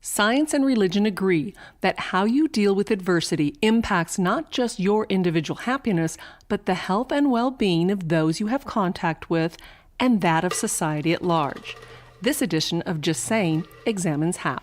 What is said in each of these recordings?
Science and religion agree that how you deal with adversity impacts not just your individual happiness, but the health and well-being of those you have contact with and that of society at large. This edition of Just Saying examines how.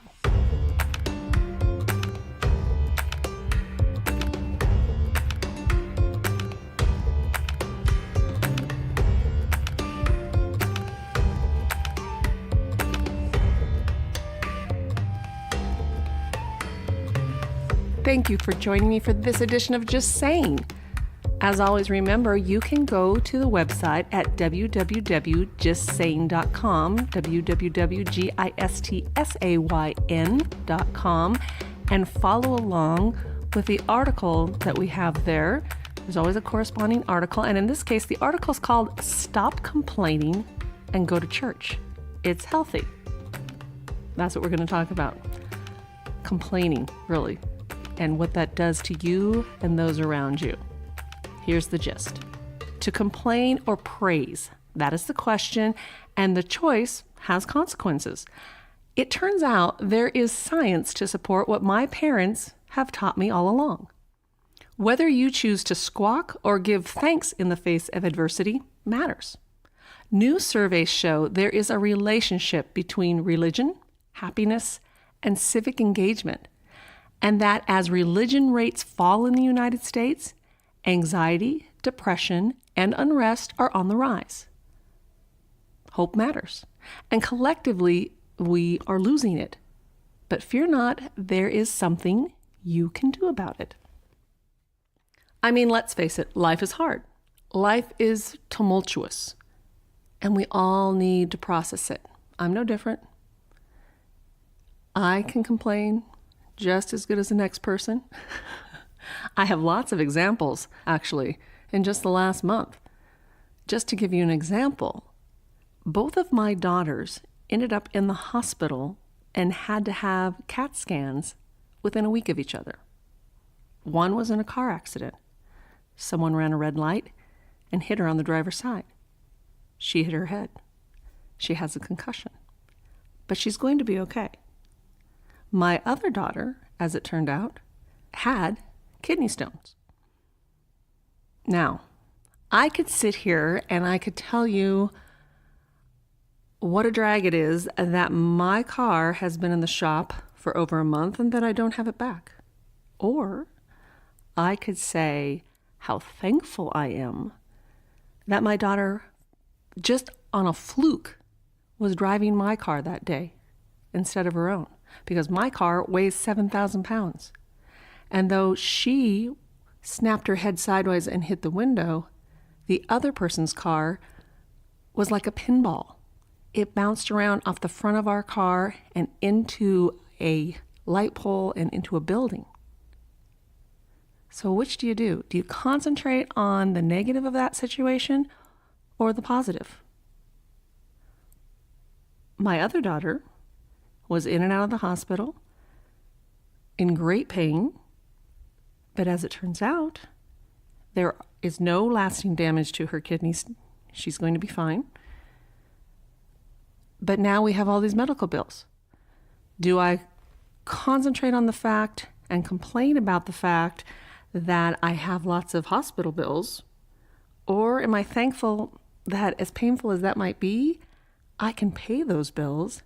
Thank you for joining me for this edition of Just Saying. As always, remember, you can go to the website at www.justsaying.com, www.justsaying.com, and follow along with the article that we have there. There's always a corresponding article, and in this case, the article is called Stop Complaining and Go to Church. It's healthy. That's what we're going to talk about. Complaining, really, and what that does to you and those around you. Here's the gist. To complain or praise, that is the question, and the choice has consequences. It turns out there is science to support what my parents have taught me all along. Whether you choose to squawk or give thanks in the face of adversity matters. New surveys show there is a relationship between religion, happiness, and civic engagement, and that as religion rates fall in the United States, anxiety, depression, and unrest are on the rise. Hope matters, and collectively we are losing it. But fear not, there is something you can do about it. I mean, let's face it, life is hard. Life is tumultuous, and we all need to process it. I'm no different. I can complain just as good as the next person. I have lots of examples, actually, in just the last month. Just to give you an example, both of my daughters ended up in the hospital and had to have CAT scans within a week of each other. One was in a car accident. Someone ran a red light and hit her on the driver's side. She hit her head. She has a concussion, but she's going to be okay. My other daughter, as it turned out, had kidney stones. Now, I could sit here and I could tell you what a drag it is that my car has been in the shop for over a month and that I don't have it back. Or I could say how thankful I am that my daughter, just on a fluke, was driving my car that day instead of her own, because my car weighs 7,000 pounds. And though she snapped her head sideways and hit the window, the other person's car was like a pinball. It bounced around off the front of our car and into a light pole and into a building. So which do you do? Do you concentrate on the negative of that situation or the positive? My other daughter was in and out of the hospital in great pain. But as it turns out, there is no lasting damage to her kidneys. She's going to be fine. But now we have all these medical bills. Do I concentrate on the fact and complain about the fact that I have lots of hospital bills? Or am I thankful that, as painful as that might be, I can pay those bills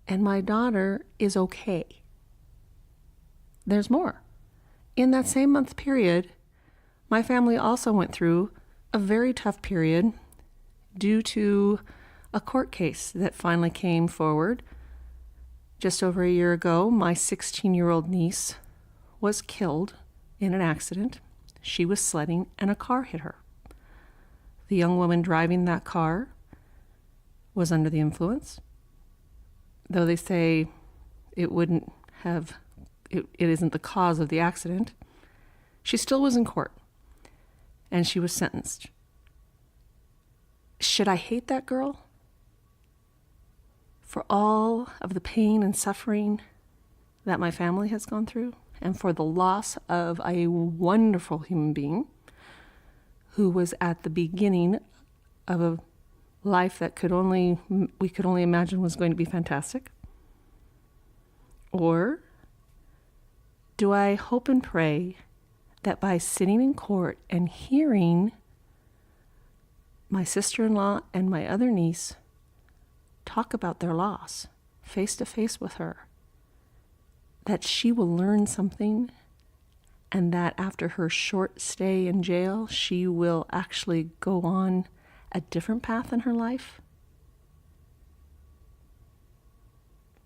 and my daughter is okay? There's more. In that same month period, my family also went through a very tough period due to a court case that finally came forward. Just over a year ago, my 16-year-old niece was killed in an accident. She was sledding and a car hit her. The young woman driving that car was under the influence. Though they say it isn't the cause of the accident, she still was in court, and she was sentenced. Should I hate that girl for all of the pain and suffering that my family has gone through, and for the loss of a wonderful human being who was at the beginning of a life that we could only imagine was going to be fantastic? Or do I hope and pray that by sitting in court and hearing my sister-in-law and my other niece talk about their loss face to face with her, that she will learn something, and that after her short stay in jail, she will actually go on a different path in her life?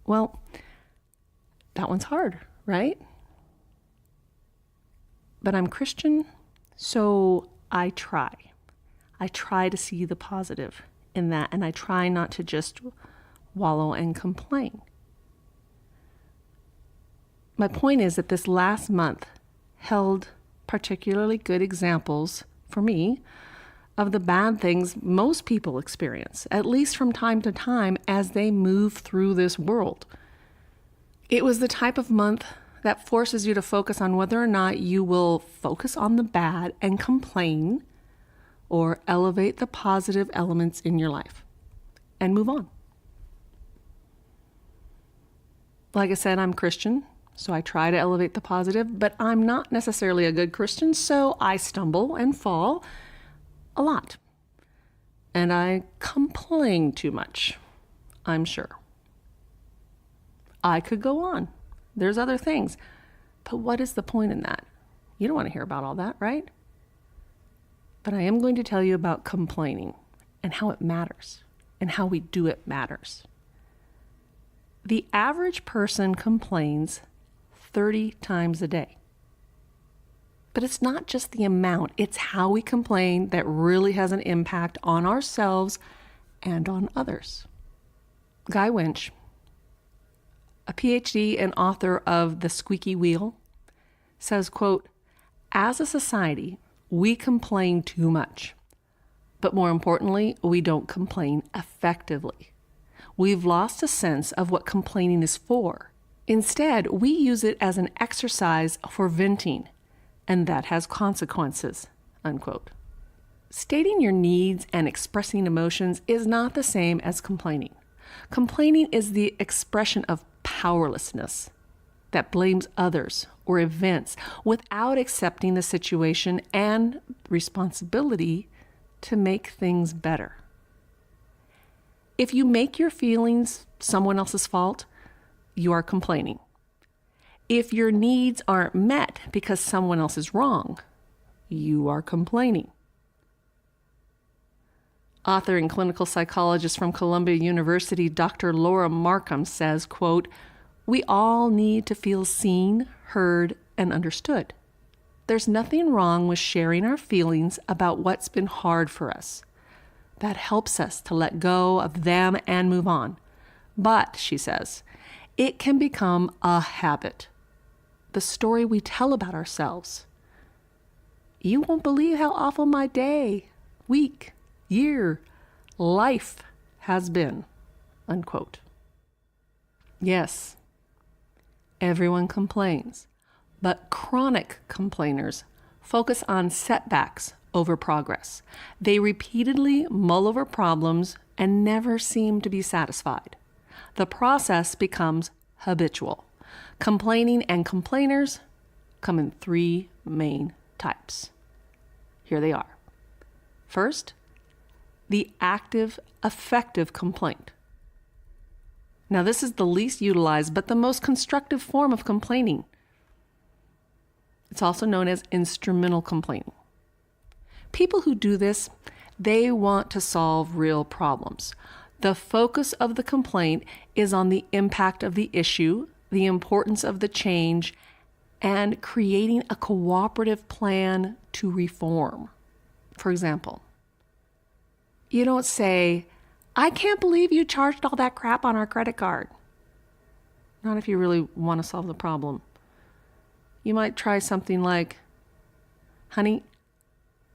Well, that one's hard, right? But I'm Christian, so I try. I try to see the positive in that, and I try not to just wallow and complain. My point is that this last month held particularly good examples for me of the bad things most people experience, at least from time to time as they move through this world. It was the type of month that forces you to focus on whether or not you will focus on the bad and complain, or elevate the positive elements in your life and move on. Like I said, I'm Christian, so I try to elevate the positive, but I'm not necessarily a good Christian, so I stumble and fall a lot. And I complain too much, I'm sure. I could go on. There's other things. But what is the point in that? You don't want to hear about all that, right? But I am going to tell you about complaining and how it matters and how we do it matters. The average person complains 30 times a day. But it's not just the amount, it's how we complain that really has an impact on ourselves and on others. Guy Winch, a PhD and author of The Squeaky Wheel, says, quote, "As a society, we complain too much. But more importantly, we don't complain effectively. We've lost a sense of what complaining is for. Instead, we use it as an exercise for venting, and that has consequences," unquote. Stating your needs and expressing emotions is not the same as complaining. Complaining is the expression of powerlessness that blames others or events without accepting the situation and responsibility to make things better. If you make your feelings someone else's fault, you are complaining. If your needs aren't met because someone else is wrong, you are complaining. Author and clinical psychologist from Columbia University, Dr. Laura Markham says, quote, "We all need to feel seen, heard, and understood. There's nothing wrong with sharing our feelings about what's been hard for us. That helps us to let go of them and move on. But," she says, "it can become a habit. The story we tell about ourselves. You won't believe how awful my day, week, year, life has been," unquote. Yes, everyone complains, but chronic complainers focus on setbacks over progress. They repeatedly mull over problems and never seem to be satisfied. The process becomes habitual. Complaining and complainers come in three main types. Here they are. First, the active, effective complaint. Now, this is the least utilized, but the most constructive form of complaining. It's also known as instrumental complaining. People who do this, they want to solve real problems. The focus of the complaint is on the impact of the issue, the importance of the change, and creating a cooperative plan to reform. For example, you don't say, "I can't believe you charged all that crap on our credit card." Not if you really want to solve the problem. You might try something like, "Honey,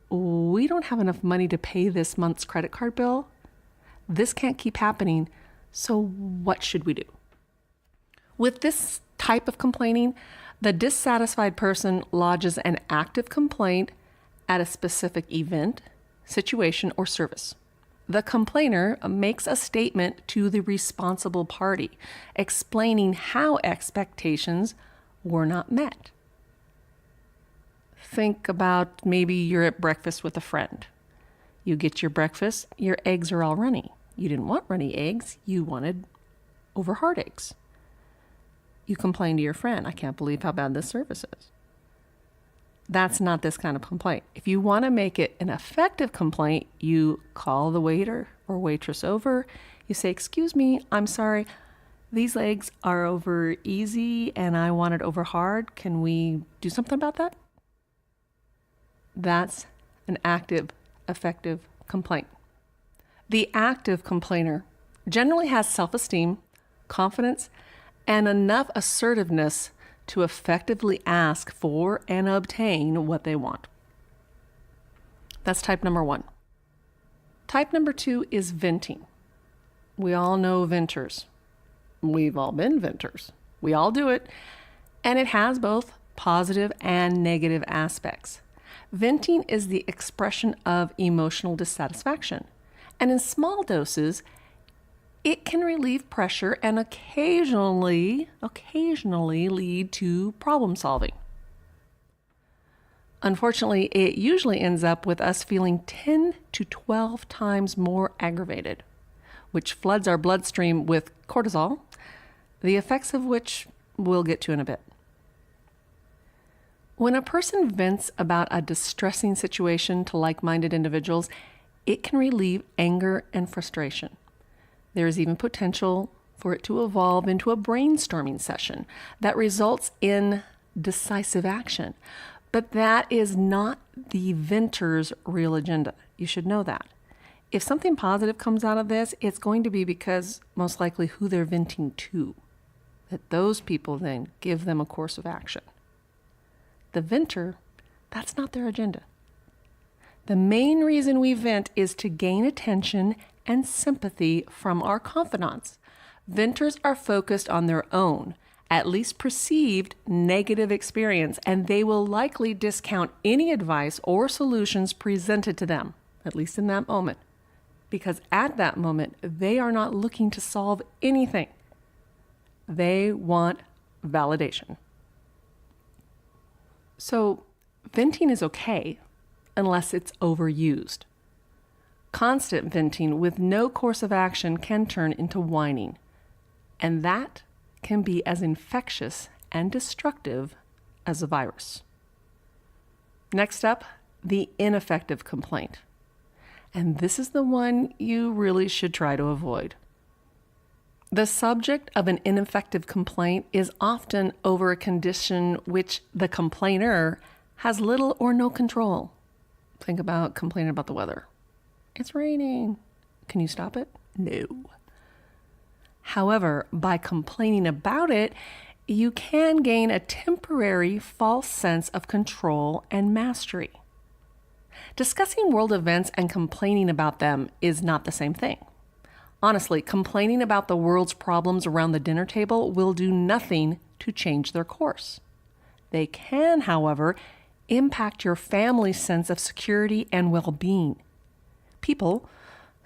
we don't have enough money to pay this month's credit card bill. This can't keep happening, so what should we do?" With this type of complaining, the dissatisfied person lodges an active complaint at a specific event, situation, or service. The complainer makes a statement to the responsible party, explaining how expectations were not met. Think about maybe you're at breakfast with a friend. You get your breakfast, your eggs are all runny. You didn't want runny eggs, you wanted over hard eggs. You complain to your friend, I can't believe how bad this service is. That's not this kind of complaint. If you want to make it an effective complaint, you call the waiter or waitress over. You say, excuse me, I'm sorry, these eggs are over easy and I want it over hard. Can we do something about that? That's an active, effective complaint. The active complainer generally has self-esteem, confidence, and enough assertiveness to effectively ask for and obtain what they want. That's type number 1. Type number 2 is venting. We all know venters. We've all been venters. We all do it, and it has both positive and negative aspects. Venting is the expression of emotional dissatisfaction, and in small doses, it can relieve pressure and occasionally lead to problem solving. Unfortunately, it usually ends up with us feeling 10 to 12 times more aggravated, which floods our bloodstream with cortisol, the effects of which we'll get to in a bit. When a person vents about a distressing situation to like-minded individuals, it can relieve anger and frustration. There is even potential for it to evolve into a brainstorming session that results in decisive action. But that is not the venter's real agenda. You should know that. If something positive comes out of this, it's going to be because most likely who they're venting to, that those people then give them a course of action. The venter, that's not their agenda. The main reason we vent is to gain attention and sympathy from our confidants. Venters are focused on their own, at least perceived, negative experience, and they will likely discount any advice or solutions presented to them, at least in that moment, because at that moment, they are not looking to solve anything. They want validation. So, venting is okay unless it's overused. Constant venting with no course of action can turn into whining, and that can be as infectious and destructive as a virus. Next up, the ineffective complaint. And this is the one you really should try to avoid. The subject of an ineffective complaint is often over a condition which the complainer has little or no control. Think about complaining about the weather. It's raining. Can you stop it? No. However, by complaining about it, you can gain a temporary false sense of control and mastery. Discussing world events and complaining about them is not the same thing. Honestly, complaining about the world's problems around the dinner table will do nothing to change their course. They can, however, impact your family's sense of security and well-being. People,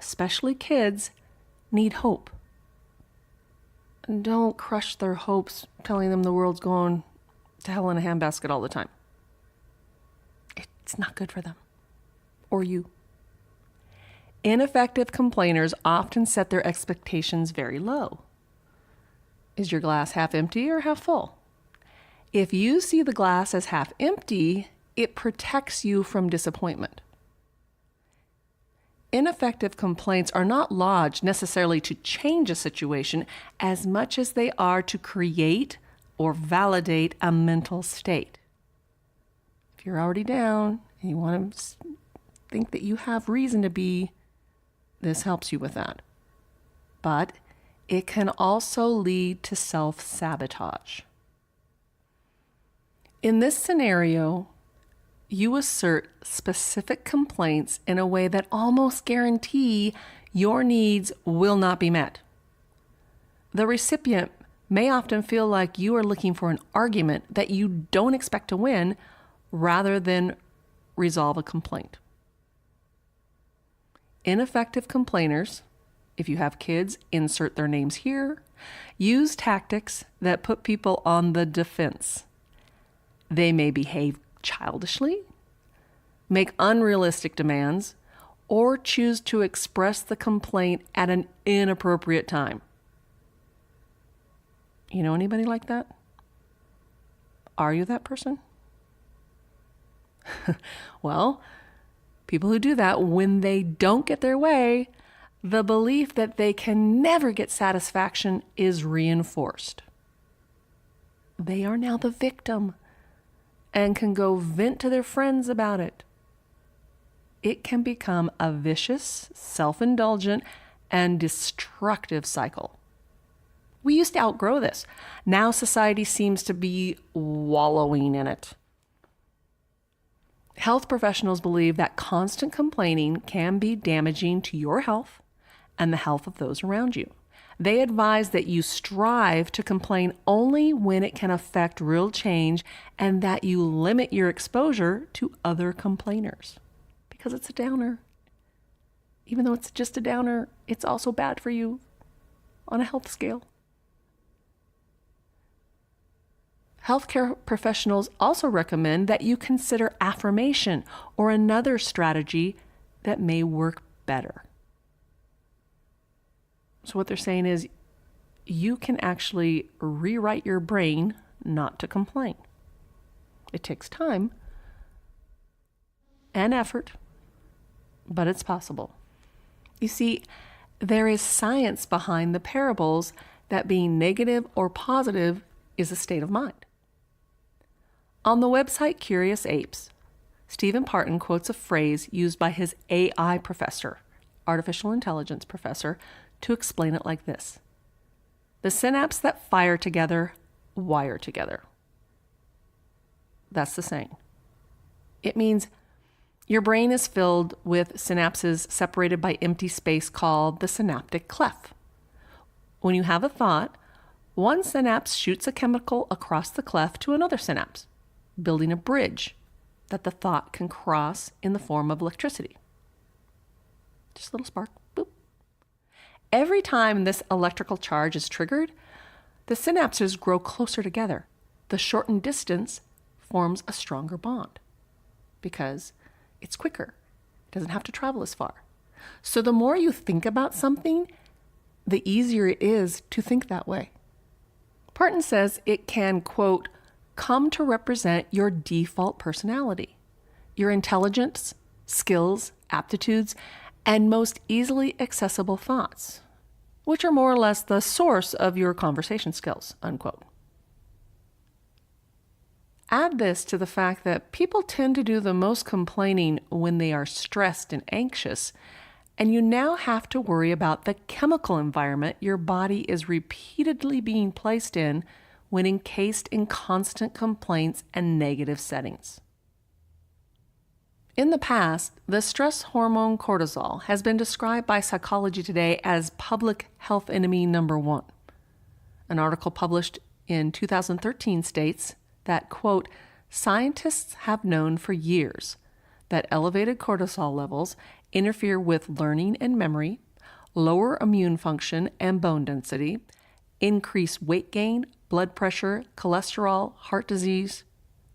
especially kids, need hope. Don't crush their hopes telling them the world's going to hell in a handbasket all the time. It's not good for them. Or you. Ineffective complainers often set their expectations very low. Is your glass half empty or half full? If you see the glass as half empty, it protects you from disappointment. Ineffective complaints are not lodged necessarily to change a situation as much as they are to create or validate a mental state. If you're already down and you want to think that you have reason to be, this helps you with that. But it can also lead to self-sabotage. In this scenario, you assert specific complaints in a way that almost guarantee your needs will not be met. The recipient may often feel like you are looking for an argument that you don't expect to win rather than resolve a complaint. ineffective complainers, if you have kids, insert their names here, use tactics that put people on the defense. They may behave childishly, make unrealistic demands, or choose to express the complaint at an inappropriate time. You know anybody like that? Are you that person? Well, people who do that, when they don't get their way, the belief that they can never get satisfaction is reinforced. They are now the victim and can go vent to their friends about it. It can become a vicious, self-indulgent, and destructive cycle. We used to outgrow this. Now society seems to be wallowing in it. Health professionals believe that constant complaining can be damaging to your health and the health of those around you. They advise that you strive to complain only when it can affect real change and that you limit your exposure to other complainers. Because it's a downer. Even though it's just a downer, it's also bad for you on a health scale. Healthcare professionals also recommend that you consider affirmation or another strategy that may work better. So what they're saying is you can actually rewrite your brain not to complain. It takes time and effort, but it's possible. You see, there is science behind the parables that being negative or positive is a state of mind. On the website Curious Apes, Stephen Parton quotes a phrase used by his AI professor, artificial intelligence professor, to explain it like this: the synapses that fire together wire together. That's the saying. It means your brain is filled with synapses separated by empty space called the synaptic cleft. When you have a thought, one synapse shoots a chemical across the cleft to another synapse, building a bridge that the thought can cross in the form of electricity. Just a little spark. Boop. Every time this electrical charge is triggered, the synapses grow closer together. The shortened distance forms a stronger bond because it's quicker. It doesn't have to travel as far. So the more you think about something, the easier it is to think that way. Parton says it can, quote, come to represent your default personality, your intelligence, skills, aptitudes, and most easily accessible thoughts, which are more or less the source of your conversation skills, unquote. Add this to the fact that people tend to do the most complaining when they are stressed and anxious, and you now have to worry about the chemical environment your body is repeatedly being placed in when encased in constant complaints and negative settings. In the past, the stress hormone cortisol has been described by Psychology Today as public health enemy number one. An article published in 2013 states that, quote, scientists have known for years that elevated cortisol levels interfere with learning and memory, lower immune function and bone density, increase weight gain, blood pressure, cholesterol, heart disease.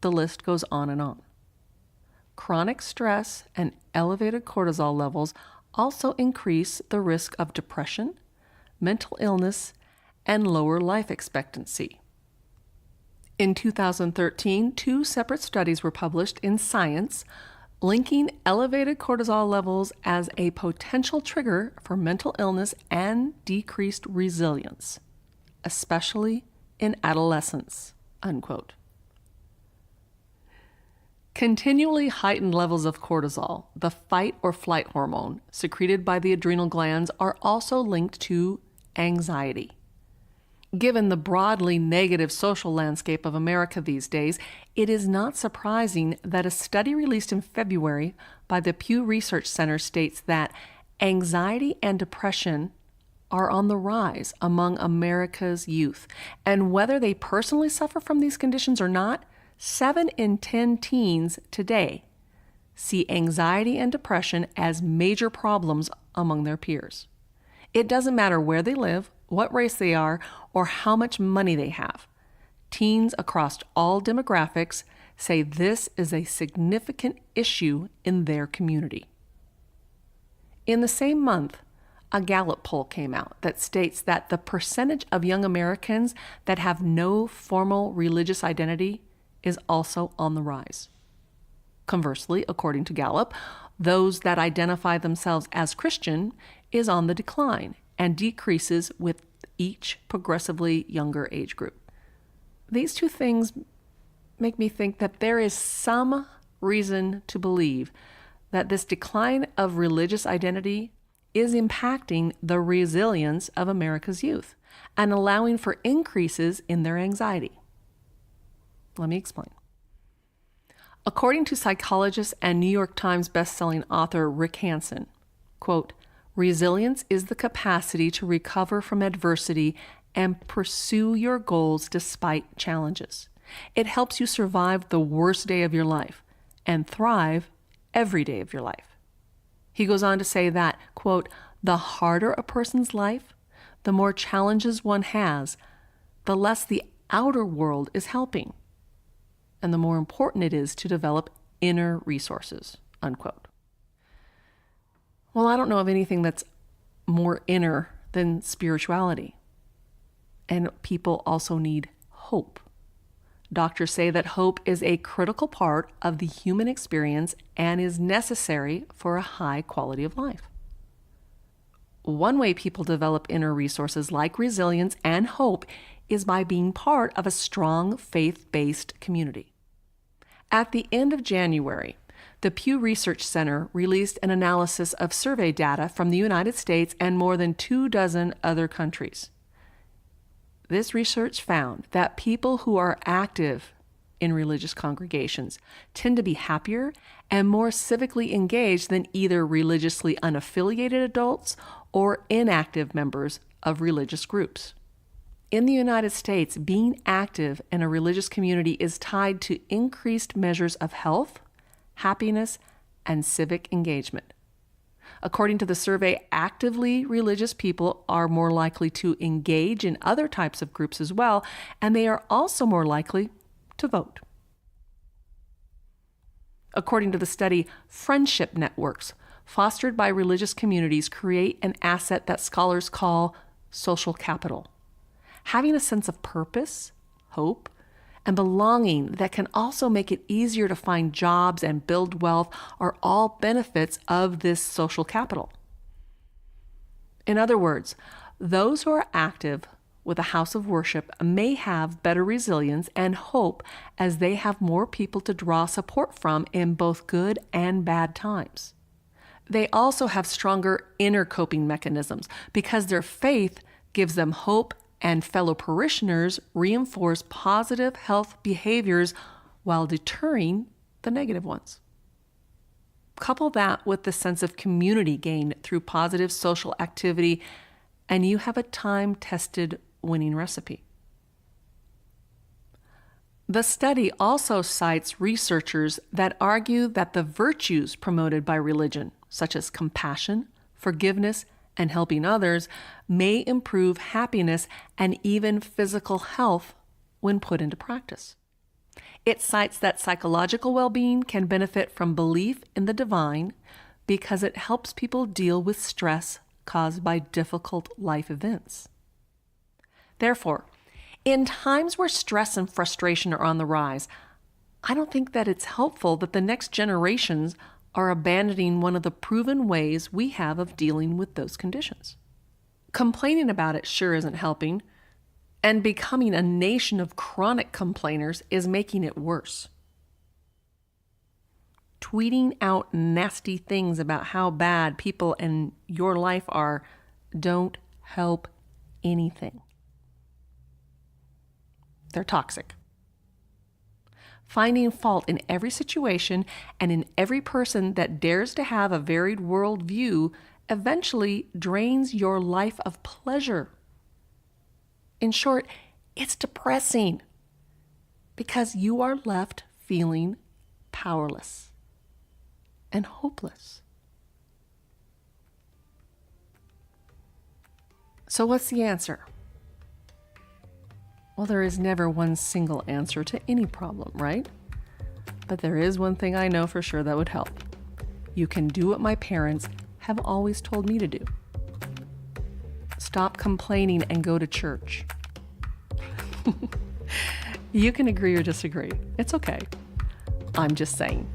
The list goes on and on. Chronic stress and elevated cortisol levels also increase the risk of depression, mental illness, and lower life expectancy. In 2013, 2 separate studies were published in Science linking elevated cortisol levels as a potential trigger for mental illness and decreased resilience, especially in adolescence, unquote. Continually heightened levels of cortisol, the fight or flight hormone secreted by the adrenal glands, are also linked to anxiety. Given the broadly negative social landscape of America these days, it is not surprising that a study released in February by the Pew Research Center states that anxiety and depression are on the rise among America's youth. And whether they personally suffer from these conditions or not, 7 in 10 teens today see anxiety and depression as major problems among their peers. It doesn't matter where they live, what race they are, or how much money they have. Teens across all demographics say this is a significant issue in their community. In the same month, a Gallup poll came out that states that the percentage of young Americans that have no formal religious identity is also on the rise. Conversely, according to Gallup, those that identify themselves as Christian is on the decline and decreases with each progressively younger age group. These two things make me think that there is some reason to believe that this decline of religious identity is impacting the resilience of America's youth and allowing for increases in their anxiety. Let me explain. According to psychologist and New York Times bestselling author Rick Hanson, quote, "Resilience is the capacity to recover from adversity and pursue your goals despite challenges. It helps you survive the worst day of your life and thrive every day of your life." He goes on to say that, quote, "The harder a person's life, the more challenges one has, the less the outer world is helping, and the more important it is to develop inner resources," unquote. Well, I don't know of anything that's more inner than spirituality. And people also need hope. Doctors say that hope is a critical part of the human experience and is necessary for a high quality of life. One way people develop inner resources like resilience and hope is by being part of a strong faith-based community. At the end of January, the Pew Research Center released an analysis of survey data from the United States and more than 24 other countries. This research found that people who are active in religious congregations tend to be happier and more civically engaged than either religiously unaffiliated adults or inactive members of religious groups. In the United States, being active in a religious community is tied to increased measures of health, happiness, and civic engagement. According to the survey, actively religious people are more likely to engage in other types of groups as well, and they are also more likely to vote. According to the study, friendship networks fostered by religious communities create an asset that scholars call social capital. Having a sense of purpose, hope, and belonging that can also make it easier to find jobs and build wealth are all benefits of this social capital. In other words, those who are active with a house of worship may have better resilience and hope as they have more people to draw support from in both good and bad times. They also have stronger inner coping mechanisms because their faith gives them hope, and fellow parishioners reinforce positive health behaviors while deterring the negative ones. Couple that with the sense of community gained through positive social activity, and you have a time-tested winning recipe. The study also cites researchers that argue that the virtues promoted by religion, such as compassion, forgiveness, and helping others, may improve happiness and even physical health when put into practice. It cites that psychological well-being can benefit from belief in the divine because it helps people deal with stress caused by difficult life events. Therefore, in times where stress and frustration are on the rise, I don't think that it's helpful that the next generations are abandoning one of the proven ways we have of dealing with those conditions. Complaining about it sure isn't helping, and becoming a nation of chronic complainers is making it worse. Tweeting out nasty things about how bad people in your life are don't help anything. They're toxic. Finding fault in every situation and in every person that dares to have a varied worldview eventually drains your life of pleasure. In short, it's depressing because you are left feeling powerless. and hopeless. So what's the answer? Well, there is never one single answer to any problem, right? But there is one thing I know for sure that would help. You can do what my parents have always told me to do. Stop complaining and go to church. You can agree or disagree. It's okay. I'm just saying.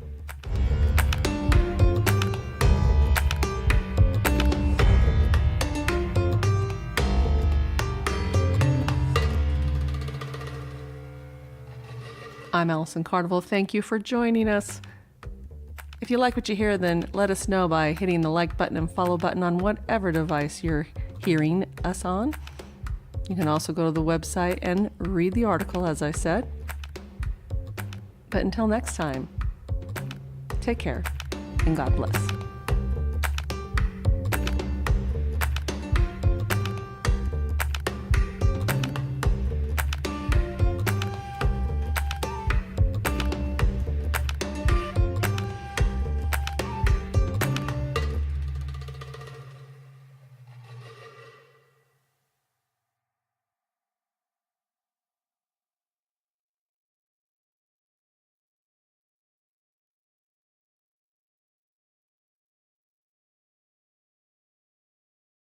I'm Allison Cardwell. Thank you for joining us. If you like what you hear, then let us know by hitting the like button and follow button on whatever device you're hearing us on. You can also go to the website and read the article, as I said. But until next time, take care and God bless.